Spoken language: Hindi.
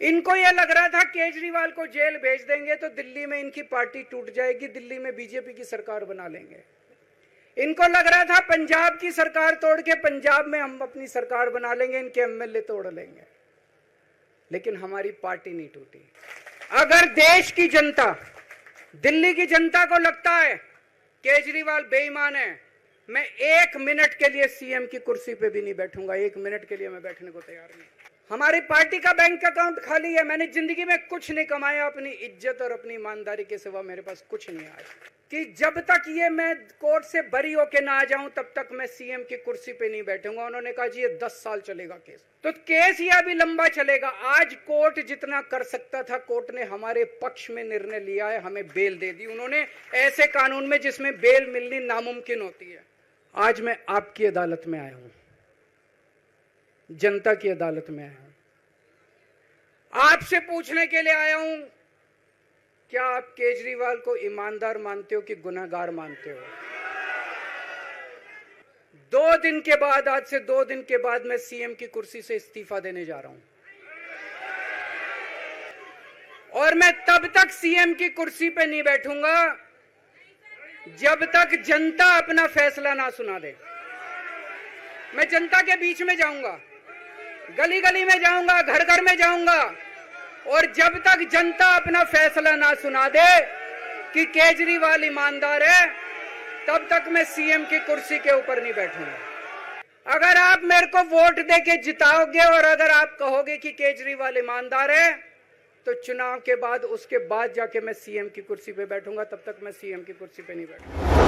इनको यह लग रहा था केजरीवाल को जेल भेज देंगे तो दिल्ली में इनकी पार्टी टूट जाएगी, दिल्ली में बीजेपी की सरकार बना लेंगे। इनको लग रहा था पंजाब की सरकार तोड़ के पंजाब में हम अपनी सरकार बना लेंगे, इनके एमएलए तोड़ लेंगे। लेकिन हमारी पार्टी नहीं टूटी। अगर देश की जनता, दिल्ली की जनता को लगता है केजरीवाल बेईमान है, मैं 1 मिनट के लिए सीएम की कुर्सी पे भी नहीं बैठूंगा। 1 मिनट के लिए मैं बैठने को तैयार नहीं। हमारी पार्टी का बैंक अकाउंट खाली है। मैंने जिंदगी में कुछ नहीं कमाया, अपनी इज्जत और अपनी ईमानदारी के सिवा मेरे पास कुछ नहीं आया। कि जब तक ये मैं कोर्ट से बरी होके ना आ जाऊं तब तक मैं सीएम की कुर्सी पे नहीं बैठूंगा। उन्होंने कहा जी ये 10 साल चलेगा केस, तो केस यह भी लंबा चलेगा। आज कोर्ट जितना कर सकता था, कोर्ट ने हमारे पक्ष में निर्णय लिया है, हमें बेल दे दी उन्होंने, ऐसे कानून में जिसमें बेल मिलनी नामुमकिन होती है। आज मैं आपकी अदालत में आया हूं, जनता की अदालत में आया हूं, आपसे पूछने के लिए आया हूं, क्या आप केजरीवाल को ईमानदार मानते हो कि गुनहगार मानते हो? 2 दिन के बाद, आज से 2 दिन के बाद मैं सीएम की कुर्सी से इस्तीफा देने जा रहा हूं और मैं तब तक सीएम की कुर्सी पे नहीं बैठूंगा जब तक जनता अपना फैसला ना सुना दे। मैं जनता के बीच में जाऊंगा, गली गली में जाऊंगा, घर घर में जाऊंगा, और जब तक जनता अपना फैसला ना सुना दे कि केजरीवाल ईमानदार है, तब तक मैं सीएम की कुर्सी के ऊपर नहीं बैठूंगा। अगर आप मेरे को वोट देके जिताओगे और अगर आप कहोगे कि केजरीवाल ईमानदार है, तो चुनाव के बाद, उसके बाद जाके मैं सीएम की कुर्सी पे बैठूंगा, तब तक मैं सीएम की कुर्सी पे नहीं बैठूंगा।